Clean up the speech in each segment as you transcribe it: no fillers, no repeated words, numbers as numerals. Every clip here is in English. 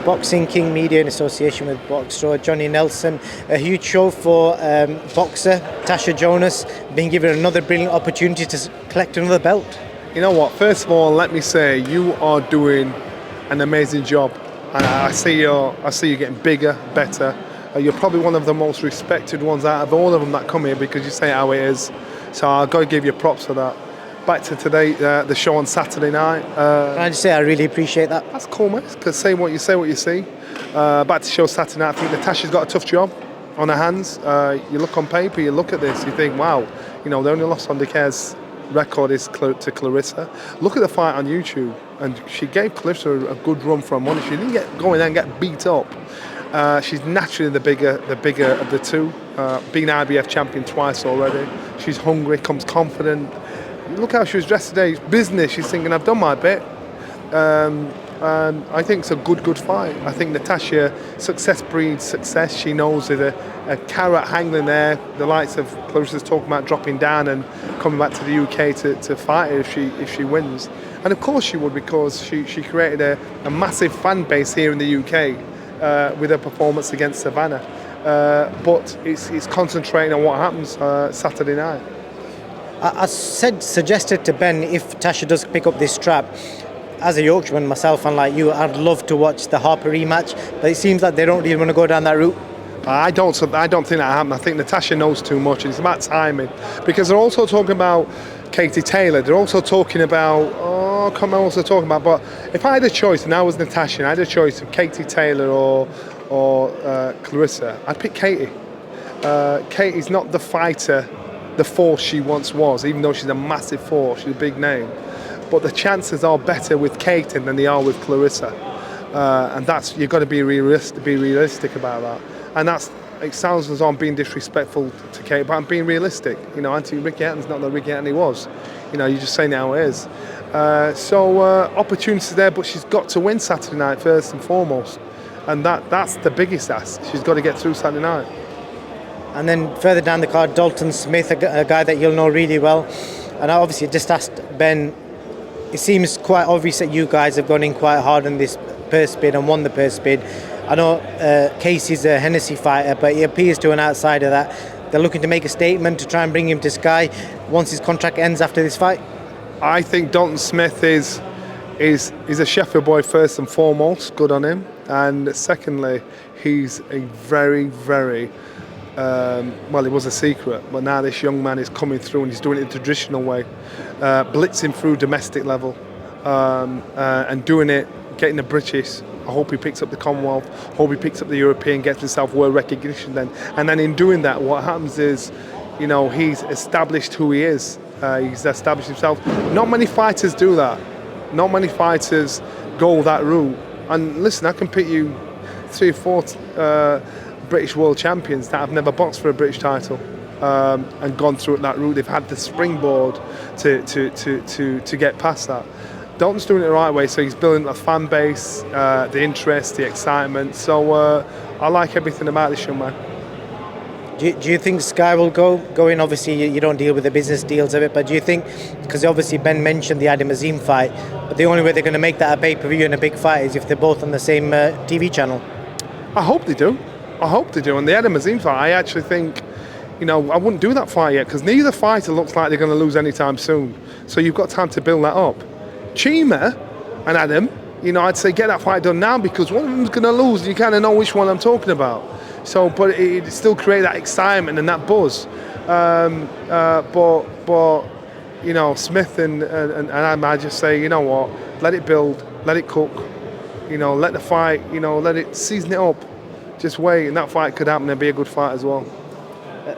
Boxing King Media in association with Boxer Johnny Nelson. A huge show for boxer Tasha Jonas, being given another brilliant opportunity to collect another belt. You know what? First of all, let me say you are doing an amazing job, and I see you getting bigger, better. You're probably one of the most respected ones out of all of them that come here because you say how it is. So I've got to give you props for that. Back to today, the show on Saturday night. Can I just say I really appreciate that? That's cool, mate. Because say what you see. Back to show Saturday night. I think Natasha's got a tough job on her hands. You look on paper, you look at this, you think, wow, the only loss on Decaire's record is to Clarissa. Look at the fight on YouTube, and she gave Clarissa a good run from one. She didn't go in there and get beat up. She's naturally the bigger of the two. Being IBF champion twice already. She's hungry, comes confident. Look how she was dressed today. It's business. She's thinking, I've done my bit. And I think it's a good fight. I think Natasha, success breeds success. She knows there's a carrot hanging there. The likes of Clarissa's talking about dropping down and coming back to the UK to fight her if she wins. And of course she would, because she created a massive fan base here in the UK with her performance against Savannah. But it's concentrating on what happens Saturday night. I suggested to Ben, if Tasha does pick up this strap, as a Yorkshireman myself, unlike you, I'd love to watch the Harper rematch, but it seems like they don't really want to go down that route. I don't think that happened. I think Natasha knows too much. It's about timing, because they're also talking about Katie Taylor. They're also talking about But if I had a choice and I was Natasha and I had a choice of Katie Taylor or Clarissa, I'd pick Katie. Katie's not the fighter, the force she once was, even though she's a massive force, she's a big name. But the chances are better with Katie than they are with Clarissa. And you've got to be realistic about that. And it sounds as though I'm being disrespectful to Katie, but I'm being realistic. Ricky Hatton's not the Ricky Hatton he was. You're just saying how it is. Opportunities there, but she's got to win Saturday night first and foremost. And that's the biggest ask. She's got to get through Saturday night. And then further down the card, Dalton Smith, a guy that you'll know really well. And I obviously just asked Ben, it seems quite obvious that you guys have gone in quite hard on this purse bid and won the purse bid. I know Casey's a Hennessy fighter, but he appears to an outsider that they're looking to make a statement to try and bring him to Sky once his contract ends after this fight. I think Dalton Smith is a Sheffield boy first and foremost, good on him. And secondly, he's a very, very it was a secret, but now this young man is coming through and he's doing it the traditional way, blitzing through domestic level and doing it, getting the British. I hope he picks up the Commonwealth, hope he picks up the European, gets himself world recognition then. And then in doing that, what happens is, he's established who he is. He's established himself. Not many fighters do that. Not many fighters go that route. And listen, I can pick you 3 or 4 British world champions that have never boxed for a British title and gone through that route. They've had the springboard to get past that. Dalton's doing it the right way, so he's building a fan base, the interest, the excitement. So I like everything about this young man. Do you think Sky will go in? Obviously, you don't deal with the business deals of it, but do you think, because obviously Ben mentioned the Adam Naseem fight, but the only way they're going to make that a pay-per-view and a big fight is if they're both on the same TV channel? I hope they do. And the Adam Naseem fight, I actually think, I wouldn't do that fight yet, because neither fighter looks like they're going to lose anytime soon. So you've got time to build that up. Chima and Adam, I'd say get that fight done now, because one of them's going to lose and you kind of know which one I'm talking about. So, but it still create that excitement and that buzz. Smith and Adam, I just say, let it build, let it cook, let the fight, let it season it up. Just wait, and that fight could happen and be a good fight as well.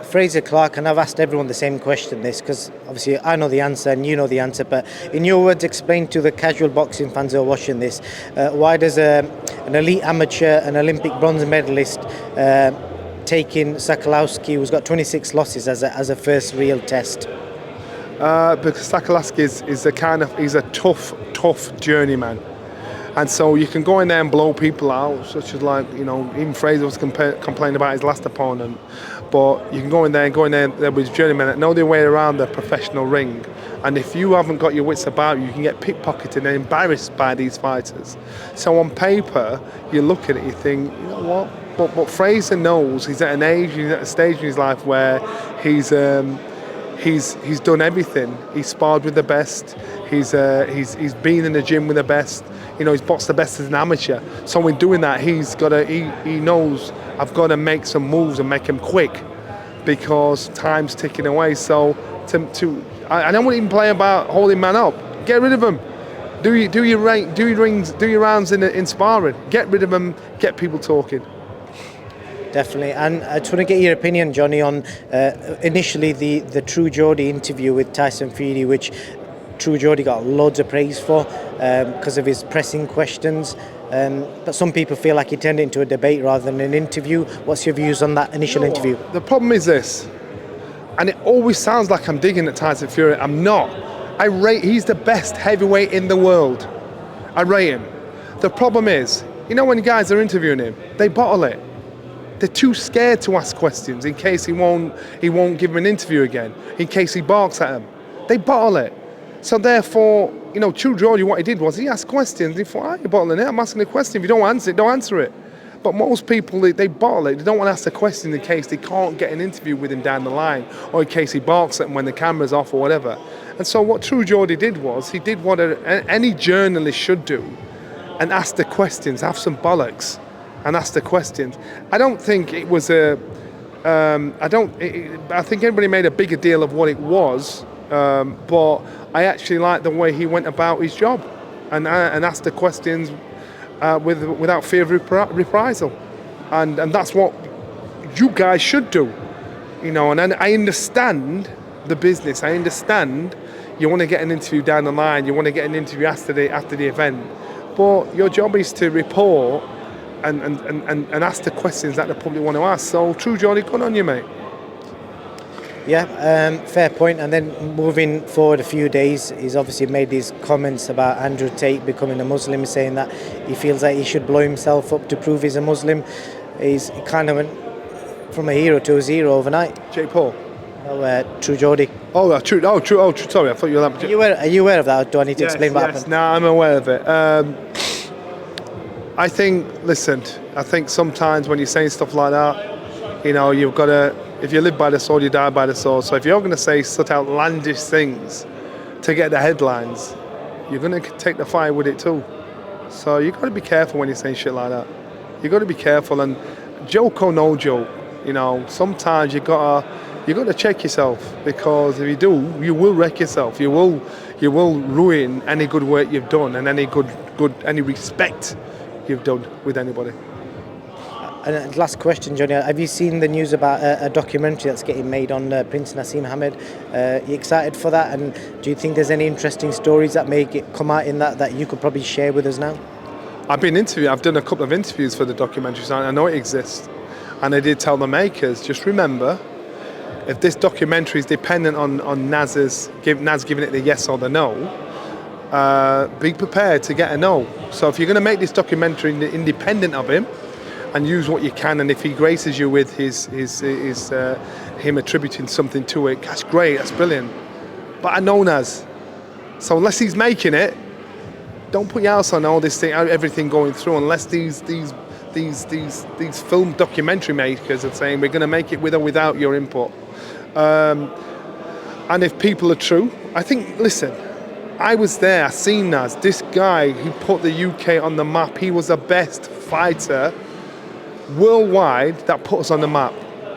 Fraser Clark, and I've asked everyone the same question, because obviously I know the answer and you know the answer, but in your words, explain to the casual boxing fans who are watching this, why does an elite amateur, an Olympic bronze medalist, take in Sokolowski, who's got 26 losses, as a first real test? Because Sokolowski is he's a tough journeyman. And so you can go in there and blow people out, such as like, you know, even Fraser was complaining about his last opponent. But you can go in there with journeymen that know their way around the professional ring. And if you haven't got your wits about you, you can get pickpocketed and embarrassed by these fighters. So on paper, you look at it, you think, you know what? But Fraser knows he's at an age, he's at a stage in his life where he's done everything. He's sparred with the best. He's been in the gym with the best. You know, he's boxed the best as an amateur. So in doing that, he knows I've got to make some moves and make them quick because time's ticking away. So I don't want to even play about holding man up. Get rid of him. Do your rounds in sparring. Get rid of them. Get people talking. Definitely, and I just want to get your opinion, Johnny, on initially the True Geordie interview with Tyson Fury, which True Geordie got loads of praise for because of his pressing questions. But some people feel like he turned it into a debate rather than an interview. What's your views on that initial interview? The problem is this, and it always sounds like I'm digging at Tyson Fury. I'm not. He's the best heavyweight in the world. I rate him. The problem is, you know, when guys are interviewing him, they bottle it. They're too scared to ask questions in case he won't give him an interview again, in case he barks at them. They bottle it. So therefore, you know, True Geordie, what he did was he asked questions. He thought, you're bottling it. I'm asking a question. If you don't answer it, don't answer it. But most people, they bottle it. They don't want to ask the question in case they can't get an interview with him down the line, or in case he barks at them when the camera's off or whatever. And so what True Geordie did was he did what any journalist should do, and ask the questions, have some bollocks, and ask the questions. I don't think it was I think everybody made a bigger deal of what it was, but I actually like the way he went about his job and asked the questions without fear of reprisal, and that's what you guys should do, you know. And I understand the business. I understand you want to get an interview down the line. You want to get an interview after the event, but your job is to report and ask the questions that the public want to ask. So True Geordie, good on you, mate. Yeah, fair point. And then moving forward a few days, he's obviously made these comments about Andrew Tate becoming a Muslim, saying that he feels like he should blow himself up to prove he's a Muslim. He kind of went from a hero to a zero overnight. Jake Paul? True Geordie. True. Sorry, I thought you were that. Are you aware of that, or do I need to explain what happened? No, I'm aware of it. I think sometimes when you're saying stuff like that, you know, you've got to, if you live by the sword, you die by the sword. So if you're going to say such outlandish things to get the headlines, you're going to take the fire with it too. So you've got to be careful when you're saying shit like that. You've got to be careful, and joke or no joke, you know, sometimes you got to check yourself, because if you do, you will wreck yourself. You will ruin any good work you've done and any any respect you've done with anybody. And last question, Johnny, have you seen the news about a documentary that's getting made on Prince Naseem Hamed? You excited for that? And do you think there's any interesting stories that may come out in that you could probably share with us now? I've done a couple of interviews for the documentary, so I know it exists. And I did tell the makers, just remember, if this documentary is dependent on Naz giving it the yes or the no, be prepared to get a no. So if you're going to make this documentary independent of him and use what you can, and if he graces you with him attributing something to it, that's great, that's brilliant. But I know Naz, so unless he's making it, don't put your house on all this thing, everything going through, unless these film documentary makers are saying we're going to make it with or without your input. And if people are true, I think, listen, I was there, I seen Naz. This guy, he put the UK on the map. He was the best fighter worldwide that put us on the map.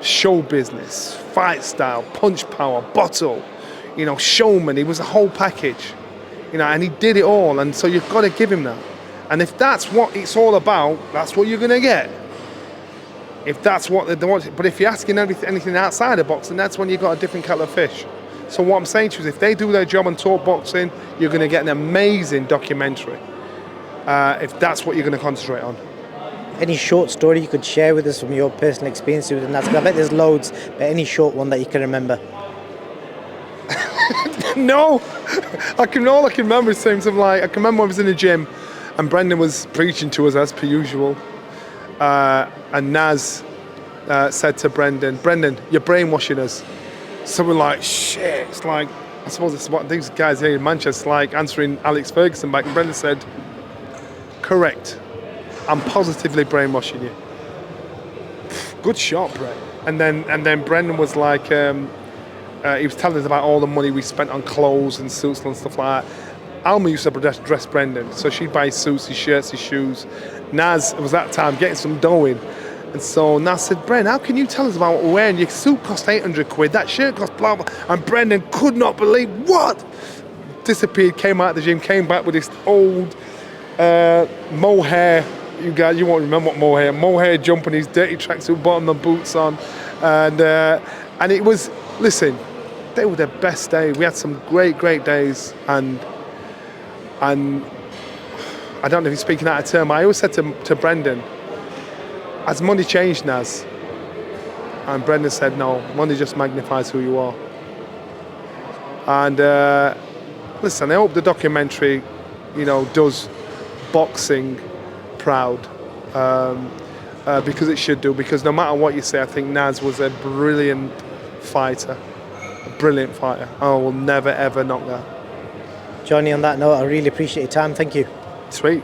Show business, fight style, punch power, bottle, you know, showman. He was a whole package, you know, and he did it all. And so you've got to give him that. And if that's what it's all about, that's what you're going to get. If that's what they want. But if you're asking anything outside of boxing, that's when you've got a different kettle of fish. So what I'm saying to you is, if they do their job and talk boxing, you're going to get an amazing documentary. If that's what you're going to concentrate on. Any short story you could share with us from your personal experience with Naz? I bet there's loads, but any short one that you can remember? No, all I can remember is saying something like, I can remember I was in the gym And Brendan was preaching to us as per usual. And Naz said to Brendan, you're brainwashing us. So we're like, shit. It's like, I suppose it's what these guys here in Manchester like answering Alex Ferguson back. And Brendan said, correct. I'm positively brainwashing you. Good shot, Brett. And then Brendan was like, he was telling us about all the money we spent on clothes and suits and stuff like that. Alma used to dress Brendan, so she'd buy his suits, his shirts, his shoes. Naz, it was that time, getting some dough in. And so Naz said, Brendan, how can you tell us about what we're wearing? Your suit cost 800 quid, that shirt cost blah, blah. And Brendan could not believe, what? Disappeared, came out of the gym, came back with this old mohair. You guys, you won't remember what mohair jump and his dirty tracksuit bottom and boots on. And it was, listen, they were the best day. We had some great days. And I don't know if he's speaking out of term. I always said to Brendan, has money changed, Naz? And Brendan said, no, money just magnifies who you are. And listen, I hope the documentary, does boxing proud, because it should do. Because no matter what you say, I think Naz was a brilliant fighter. I will never ever knock that. Johnny, on that note, I really appreciate your time. Thank you. Sweet.